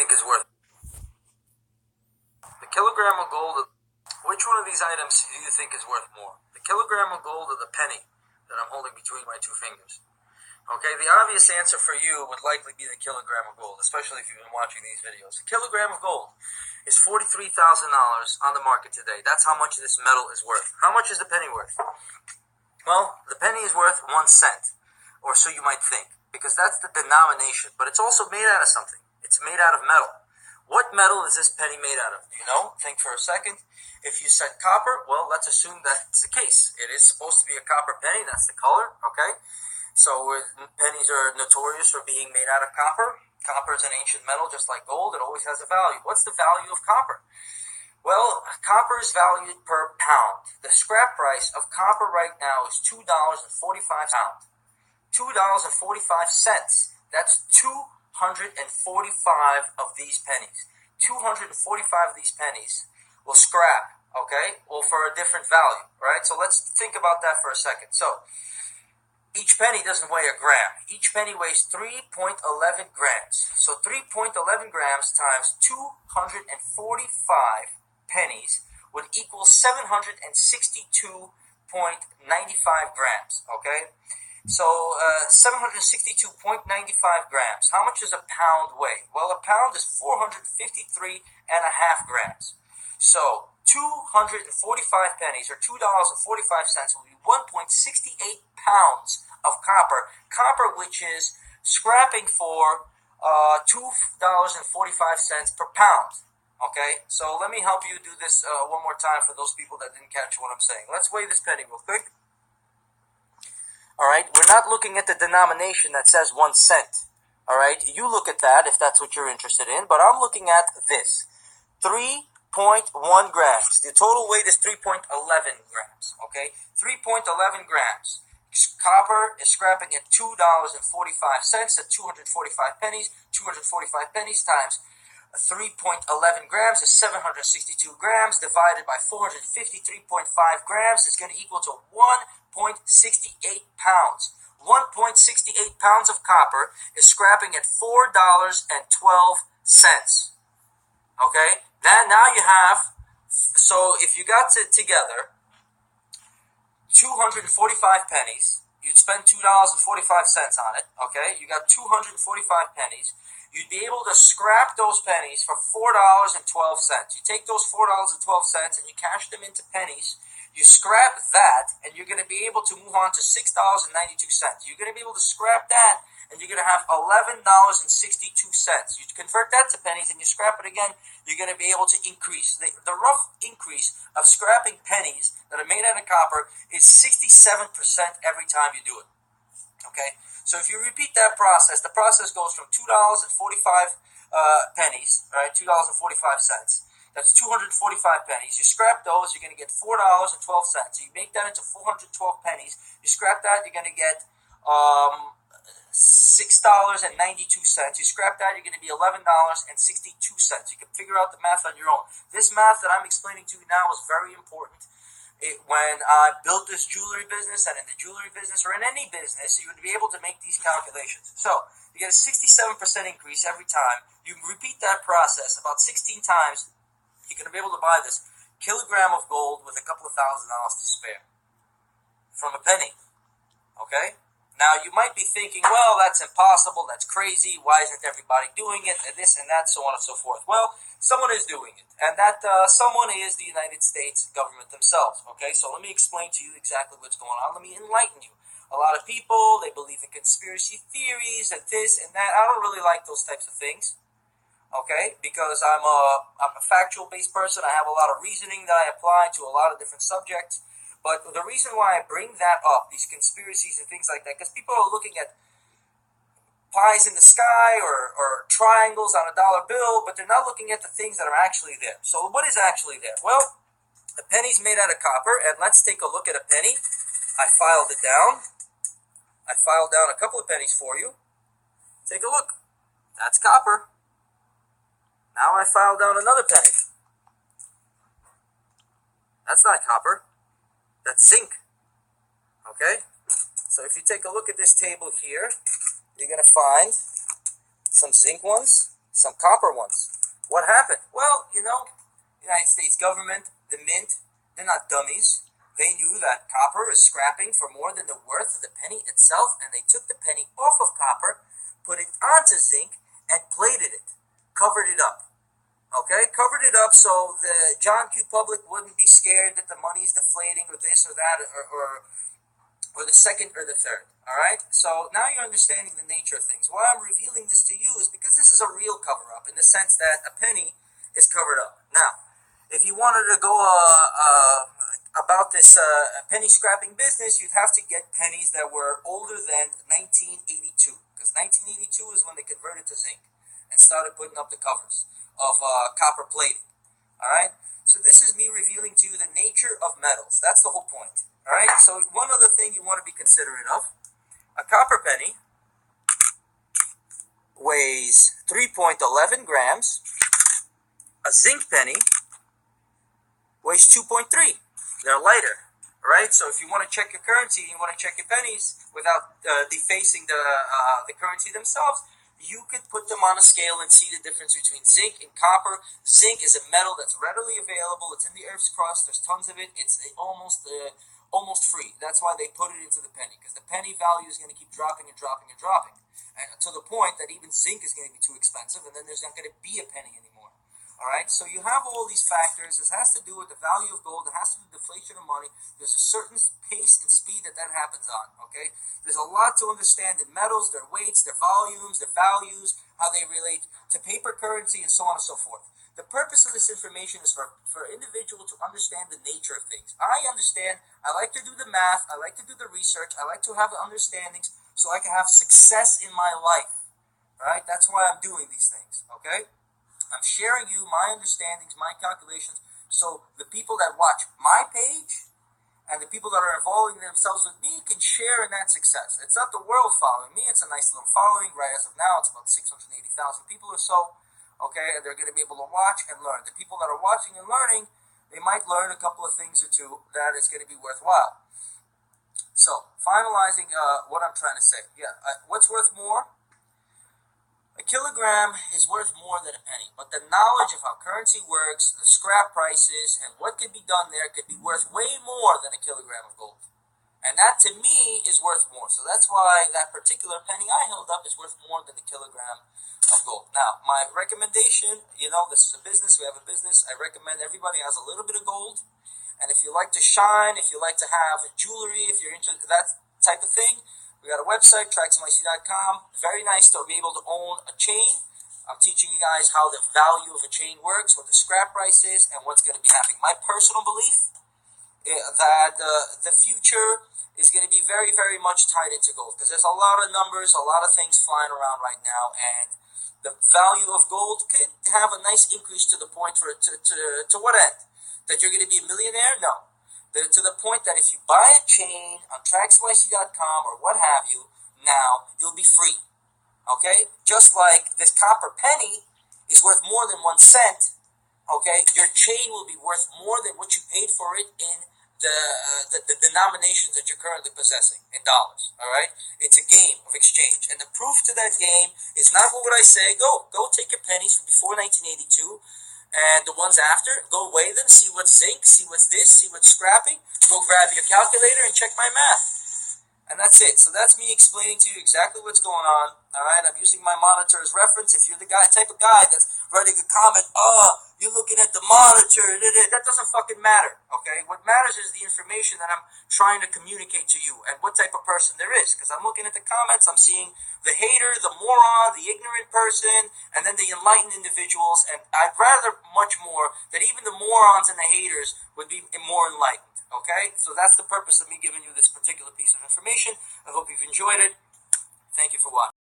think is worth? The kilogram of gold. Which one of these items do you think is worth more? The kilogram of gold or the penny that I'm holding between my two fingers? Okay, the obvious answer for you would likely be the kilogram of gold, especially if you've been watching these videos. A kilogram of gold is $43,000 on the market today. That's how much this metal is worth. How much is the penny worth? Well, the penny is worth 1 cent, or so you might think, because that's the denomination. But it's also made out of something. It's made out of metal. What metal is this penny made out of? Do you know? Think for a second. If you said copper, well, let's assume that's the case. It is supposed to be a copper penny. That's the color, okay? So pennies are notorious for being made out of copper. Copper is an ancient metal, just like gold. It always has a value. What's the value of copper? Well, copper is valued per pound. The scrap price of copper right now is $2.45 pound. $2.45. That's 245 of these pennies. 245 of these pennies will scrap, okay? Well, for a different value, right? So let's think about that for a second. So each penny doesn't weigh a gram. Each penny weighs 3.11 grams. So 3.11 grams times 245 pennies would equal 762.95 grams, okay? So 762.95 grams. How much does a pound weigh? Well, a pound is 453.5 grams. So 245 pennies, or $2.45, will be 1.68 pounds of copper. Copper, which is scrapping for $2.45 per pound. Okay, so let me help you do this one more time for those people that didn't catch what I'm saying. Let's weigh this penny real quick. All right, we're not looking at the denomination that says 1 cent. All right, you look at that if that's what you're interested in, but I'm looking at this. 3.1 grams. The total weight is 3.11 grams, okay? 3.11 grams. Copper is scrapping at $2.45, at 245 pennies. 245 pennies times 3.11 grams is 762 grams, divided by 453.5 grams is going to equal to 1.68 pounds. 1.68 pounds of copper is scrapping at $4.12. Okay? Now you have, so if you got together 245 pennies, you'd spend $2.45 on it, okay? You got 245 pennies. You'd be able to scrap those pennies for $4.12. You take those $4.12 and you cash them into pennies. You scrap that, and you're going to be able to move on to $6.92. You're going to be able to scrap that, and you're going to have $11.62. You convert that to pennies, and you scrap it again, you're going to be able to increase. The rough increase of scrapping pennies that are made out of copper is 67% every time you do it. Okay? So if you repeat that process, the process goes from $2.45 pennies, right? $2.45. That's 245 pennies. You scrap those, you're going to get $4.12. So you make that into 412 pennies. You scrap that, you're going to get $6.92. You scrap that, you're going to be $11.62. You can figure out the math on your own. This math that I'm explaining to you now is very important. When I built this jewelry business, and in the jewelry business or in any business, you would be able to make these calculations. So you get a 67% increase every time. You repeat that process about 16 times. You're going to be able to buy this kilogram of gold with a couple of $1,000s to spare from a penny. Okay? Now, you might be thinking, well, that's impossible, that's crazy, why isn't everybody doing it, and this and that, so on and so forth. Well, someone is doing it, and that someone is the United States government themselves. Okay? So let me explain to you exactly what's going on. Let me enlighten you. A lot of people, they believe in conspiracy theories and this and that. I don't really like those types of things. Okay, because I'm a factual-based person. I have a lot of reasoning that I apply to a lot of different subjects. But the reason why I bring that up, these conspiracies and things like that, because people are looking at pies in the sky or triangles on a dollar bill, but they're not looking at the things that are actually there. So what is actually there? Well, a penny's made out of copper, and let's take a look at a penny. I filed it down. I filed down a couple of pennies for you. Take a look. That's copper. Now I file down another penny. That's not copper. That's zinc. Okay? So if you take a look at this table here, you're going to find some zinc ones, some copper ones. What happened? Well, United States government, the mint, they're not dummies. They knew that copper is scrapping for more than the worth of the penny itself, and they took the penny off of copper, put it onto zinc, and plated it, covered it up. Okay, covered it up so the John Q. public wouldn't be scared that the money's deflating or this or that or the second or the third. All right, so now you're understanding the nature of things. Why I'm revealing this to you is because this is a real cover-up in the sense that a penny is covered up. Now, if you wanted to go about this penny scrapping business, you'd have to get pennies that were older than 1982, because 1982 is when they converted to zinc and started putting up the covers of copper plating. All right, so this is me revealing to you the nature of metals. That's the whole point. All right, so one other thing you want to be considerate of: a copper penny weighs 3.11 grams. A zinc penny weighs 2.3. They're lighter, right? So if you want to check your currency, you want to check your pennies without defacing the currency themselves, you could put them on a scale and see the difference between zinc and copper. Zinc is a metal that's readily available. It's in the Earth's crust. There's tons of it. It's almost free. That's why they put it into the penny, because the penny value is going to keep dropping and dropping and dropping, and to the point that even zinc is going to be too expensive, and then there's not going to be a penny anymore. All right, so you have all these factors. This has to do with the value of gold. It has to do with deflation of money. There's a certain pace and speed that happens on, okay? There's a lot to understand in metals, their weights, their volumes, their values, how they relate to paper currency, and so on and so forth. The purpose of this information is for individual to understand the nature of things. I understand. I like to do the math. I like to do the research. I like to have the understandings so I can have success in my life, all right? That's why I'm doing these things, okay? I'm sharing you my understandings, my calculations, so the people that watch my page and the people that are involving themselves with me can share in that success. It's not the world following me. It's a nice little following. Right as of now, it's about 680,000 people or so, okay, and they're going to be able to watch and learn. The people that are watching and learning, they might learn a couple of things or two that is going to be worthwhile. So, finalizing what I'm trying to say. What's worth more? A kilogram is worth more than a penny, but the knowledge of how currency works, the scrap prices, and what can be done there could be worth way more than a kilogram of gold. And that, to me, is worth more. So that's why that particular penny I held up is worth more than a kilogram of gold. Now, my recommendation, this is a business, we have a business, I recommend everybody has a little bit of gold. And if you like to shine, if you like to have jewelry, if you're into that type of thing, we got a website, TraxMyC.com. Very nice to be able to own a chain. I'm teaching you guys how the value of a chain works, what the scrap price is, and what's going to be happening. My personal belief is that the future is going to be very, very much tied into gold, because there's a lot of numbers, a lot of things flying around right now, and the value of gold could have a nice increase to the point for it to what end? That you're going to be a millionaire? No. To the point that if you buy a chain on TraxMyC.com or what have you, now it'll be free. Okay? Just like this copper penny is worth more than 1 cent, okay? Your chain will be worth more than what you paid for it in the denominations that you're currently possessing in dollars. All right? It's a game of exchange. And the proof to that game is not what would I say. Go take your pennies from before 1982. And the ones after, go weigh them, see what's zinc, see what's this, see what's scrapping. Go grab your calculator and check my math. And that's it. So that's me explaining to you exactly what's going on. All right, I'm using my monitor as reference. If you're the type of guy that's writing a comment, you're looking at the monitor, that doesn't fucking matter. Okay, what matters is the information that I'm trying to communicate to you and what type of person there is. Because I'm looking at the comments, I'm seeing the hater, the moron, the ignorant person, and then the enlightened individuals. And I'd rather much more that even the morons and the haters would be more enlightened. Okay, so that's the purpose of me giving you this particular piece of information. I hope you've enjoyed it. Thank you for watching.